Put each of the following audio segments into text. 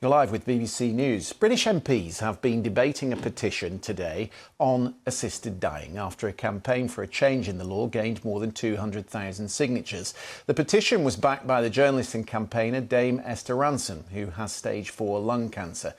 You're live with BBC News. British MPs have been debating a petition today on assisted dying after a campaign for a change in the law gained more than 200,000 signatures. The petition was backed by the journalist and campaigner Dame Esther Ranson, who has stage 4 lung cancer.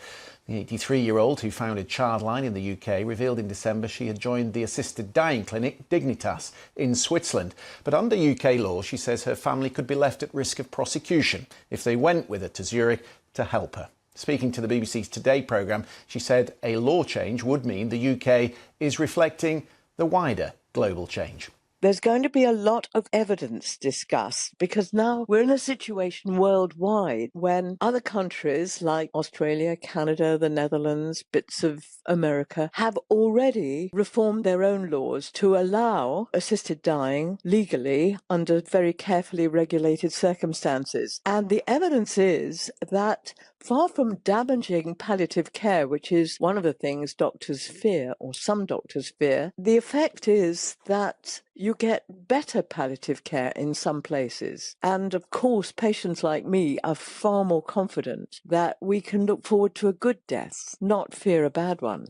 The 83-year-old, who founded Childline in the UK, revealed in December she had joined the assisted dying clinic Dignitas in Switzerland. But under UK law, she says her family could be left at risk of prosecution if they went with her to Zurich to help her. Speaking to the BBC's Today programme, she said a law change would mean the UK is reflecting the wider global change. There's going to be a lot of evidence discussed because now we're in a situation worldwide when other countries like Australia, Canada, the Netherlands, bits of America have already reformed their own laws to allow assisted dying legally under very carefully regulated circumstances. And the evidence is that far from damaging palliative care, which is one of the things doctors fear, or some doctors fear, the effect is that you get better palliative care in some places. And of course, patients like me are far more confident that we can look forward to a good death, not fear a bad one.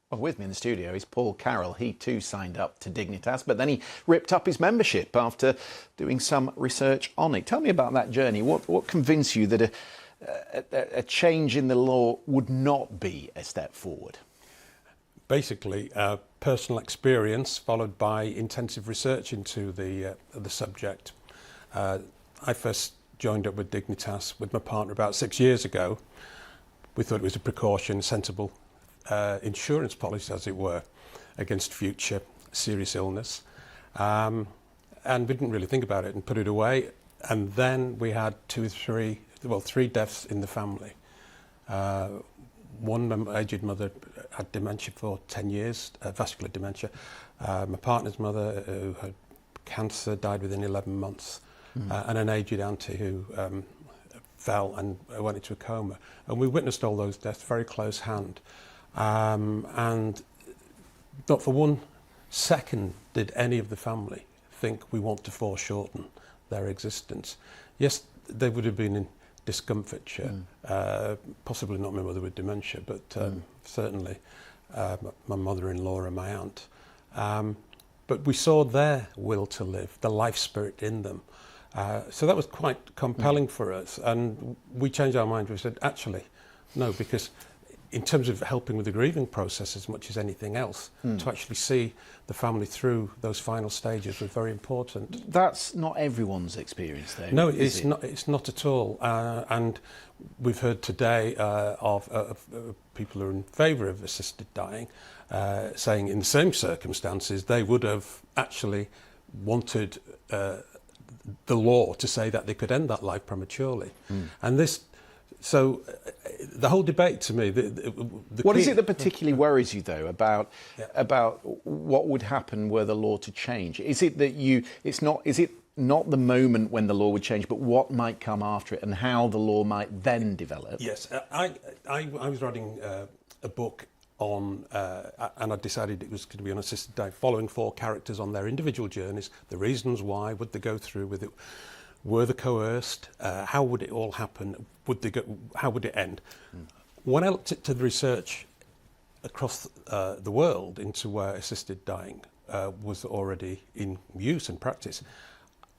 Well, with me in the studio is Paul Carroll. He too signed up to Dignitas, but then he ripped up his membership after doing some research on it. Tell me about that journey. What convinced you that a change in the law would not be a step forward? Basically, personal experience followed by intensive research into the subject. I first joined up with Dignitas with my partner about 6 years ago. We thought it was a precaution, sensible insurance policy, as it were, against future serious illness. And we didn't really think about it and put it away. And then we had three deaths in the family. One, my aged mother had dementia for 10 years, vascular dementia. My partner's mother, who had cancer, died within 11 months. And an aged auntie who fell and went into a coma. And we witnessed all those deaths very close hand. And not for 1 second did any of the family think we want to foreshorten their existence. Yes, they would have been in discomfiture, possibly not my mother with dementia, but certainly my mother-in-law and my aunt. But we saw their will to live, the life spirit in them. So that was quite compelling for us, and we changed our mind. We said, actually, no, because in terms of helping with the grieving process as much as anything else, to actually see the family through those final stages was very important. That's not everyone's experience, though. No, it's not. It's not at all. And we've heard today of people who are in favour of assisted dying, saying in the same circumstances they would have actually wanted the law to say that they could end that life prematurely, and this. So the whole debate to me... What is it that particularly worries you, though, about what would happen were the law to change? Is it that is it not the moment when the law would change, but what might come after it and how the law might then develop? Yes, I was writing a book on, and I decided it was going to be on assisted dying, following 4 characters on their individual journeys, the reasons why, would they go through with it, were they coerced? How would it all happen? How would it end? When I looked at the research across the world into where assisted dying was already in use and practice,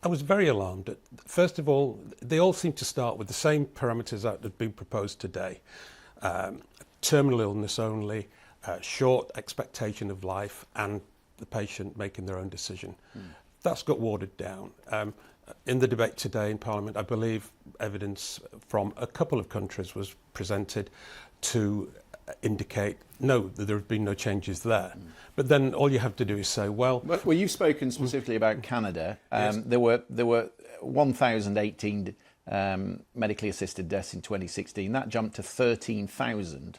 I was very alarmed. First of all, they all seem to start with the same parameters that have been proposed today. Terminal illness only, short expectation of life, and the patient making their own decision. That's got watered down. In the debate today in Parliament, I believe evidence from a couple of countries was presented to indicate, no, that there have been no changes there. But then all you have to do is say, well... Well, you've spoken specifically about Canada. Yes. There were 1,018 medically assisted deaths in 2016. That jumped to 13,000.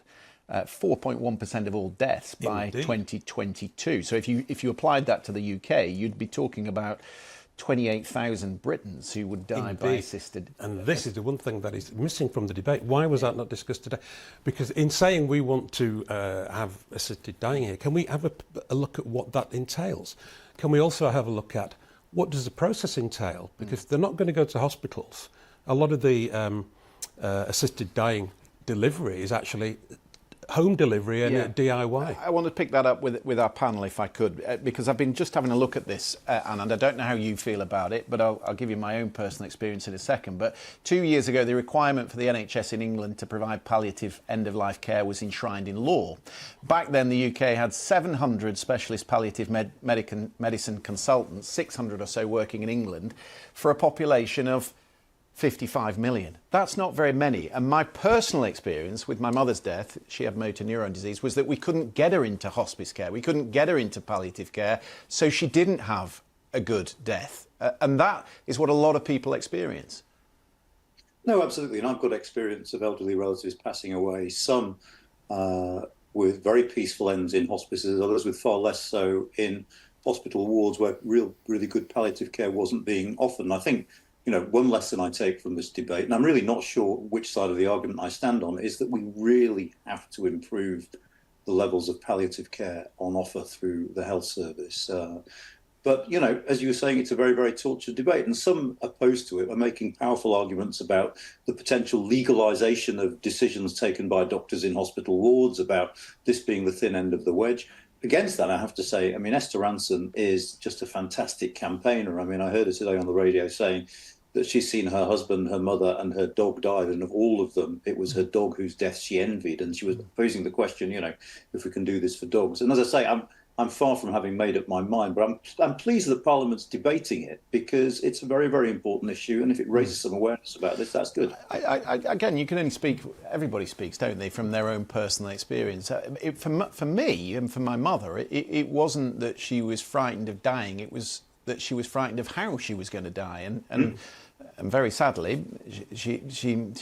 4.1% of all deaths by 2022. So if you applied that to the UK, you'd be talking about 28,000 Britons who would die by assisted. And this is the one thing that is missing from the debate. Why was that not discussed today? Because in saying we want to have assisted dying here, can we have a look at what that entails? Can we also have a look at what does the process entail? Because they're not going to go to hospitals. A lot of the assisted dying delivery is actually home delivery and DIY. I want to pick that up with our panel, if I could, because I've been just having a look at this, Anne, and I don't know how you feel about it, but I'll give you my own personal experience in a second. But 2 years ago, the requirement for the NHS in England to provide palliative end-of-life care was enshrined in law. Back then, the UK had 700 specialist palliative medicine consultants, 600 or so working in England, for a population of 55 million. That's not very many. And my personal experience with my mother's death, she had motor neuron disease, was that we couldn't get her into hospice care. We couldn't get her into palliative care. So she didn't have a good death. And that is what a lot of people experience. No, absolutely. And I've got experience of elderly relatives passing away, some with very peaceful ends in hospices, others with far less so in hospital wards where really good palliative care wasn't being offered. And I think, you know, one lesson I take from this debate, and I'm really not sure which side of the argument I stand on, is that we really have to improve the levels of palliative care on offer through the health service. But, you know, as you were saying, it's a very, very tortured debate. And some opposed to it are making powerful arguments about the potential legalisation of decisions taken by doctors in hospital wards, about this being the thin end of the wedge. Against that, I have to say, I mean, Esther Ranson is just a fantastic campaigner. I mean, I heard her today on the radio saying that she's seen her husband, her mother and her dog died, and of all of them, it was her dog whose death she envied. And she was posing the question, you know, if we can do this for dogs. And as I say, I'm far from having made up my mind, but I'm pleased that Parliament's debating it, because it's a very, very important issue. And if it raises some awareness about this, that's good. Again, you can only speak, everybody speaks, don't they, from their own personal experience. For me and for my mother, it wasn't that she was frightened of dying, it was that she was frightened of how she was going to die. And very sadly, she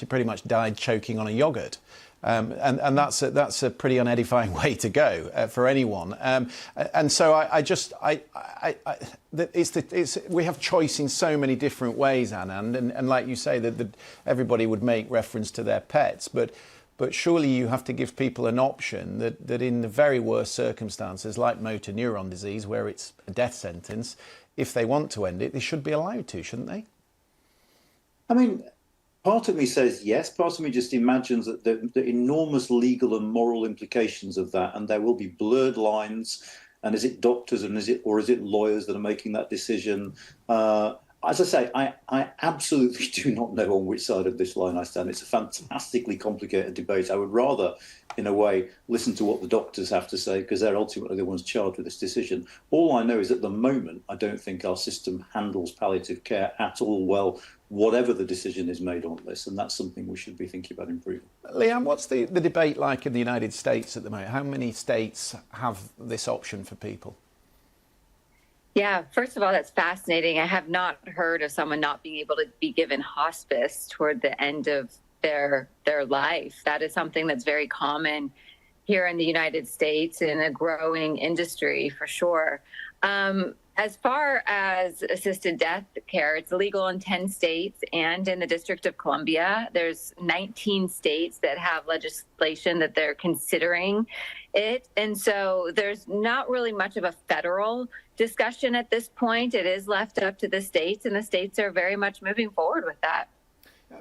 pretty much died choking on a yoghurt. And that's a pretty unedifying way to go for anyone. And so we have choice in so many different ways, Anna, and like you say, that everybody would make reference to their pets, but surely you have to give people an option that in the very worst circumstances, like motor neuron disease, where it's a death sentence, if they want to end it, they should be allowed to, shouldn't they? I mean, part of me says yes. Part of me just imagines that the enormous legal and moral implications of that, and there will be blurred lines. And is it doctors and is it lawyers that are making that decision? As I say, I absolutely do not know on which side of this line I stand. It's a fantastically complicated debate. I would rather, in a way, listen to what the doctors have to say, because they're ultimately the ones charged with this decision. All I know is at the moment, I don't think our system handles palliative care at all well, whatever the decision is made on this, and that's something we should be thinking about improving. Leanne, what's the debate like in the United States at the moment? How many states have this option for people? Yeah, first of all, that's fascinating. I have not heard of someone not being able to be given hospice toward the end of their life. That is something that's very common here in the United States in a growing industry, for sure. As far as assisted death care, it's illegal in 10 states and in the District of Columbia. There's 19 states that have legislation that they're considering it. And so there's not really much of a federal discussion at this point. It is left up to the states, and the states are very much moving forward with that.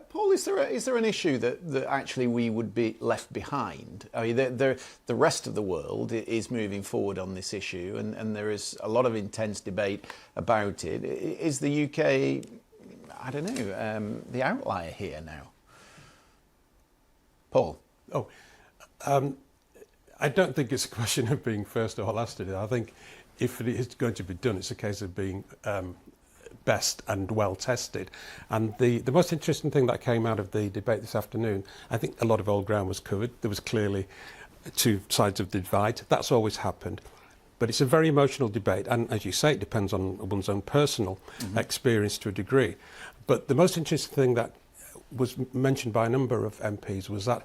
Paul, is there an issue that actually we would be left behind? I mean, the rest of the world is moving forward on this issue, and there is a lot of intense debate about it. Is the UK, I don't know, the outlier here now? Paul? I don't think it's a question of being first or last to do. I think if it is going to be done, it's a case of being best and well tested. And the most interesting thing that came out of the debate this afternoon, I think a lot of old ground was covered. There was clearly two sides of the divide. That's always happened. But it's a very emotional debate, and as you say, it depends on one's own personal experience to a degree. But the most interesting thing that was mentioned by a number of MPs was that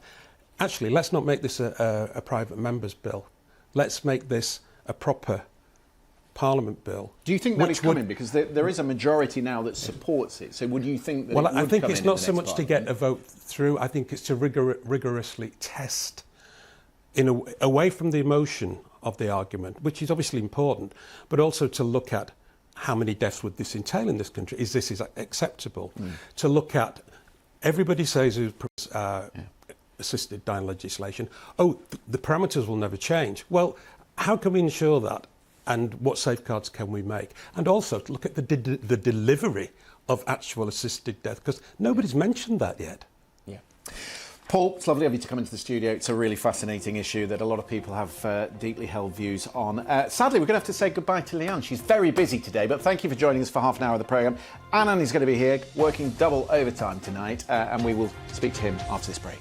actually, let's not make this a private member's bill. Let's make this a proper Parliament bill. Do you think that is coming? Because there is a majority now that supports it. So would you think that well, it would I think come it's in not the so next much to get a vote through. I think it's to rigorously test away from the emotion of the argument, which is obviously important, but also to look at how many deaths would this entail in this country? Is acceptable? To look at, everybody says assisted dying legislation, oh, the parameters will never change. Well, how can we ensure that? And what safeguards can we make? And also to look at the delivery of actual assisted death, because nobody's mentioned that yet. Yeah. Paul, it's lovely of you to come into the studio. It's a really fascinating issue that a lot of people have deeply held views on. Sadly, we're going to have to say goodbye to Leanne. She's very busy today, but thank you for joining us for half an hour of the programme. Anand is going to be here working double overtime tonight, and we will speak to him after this break.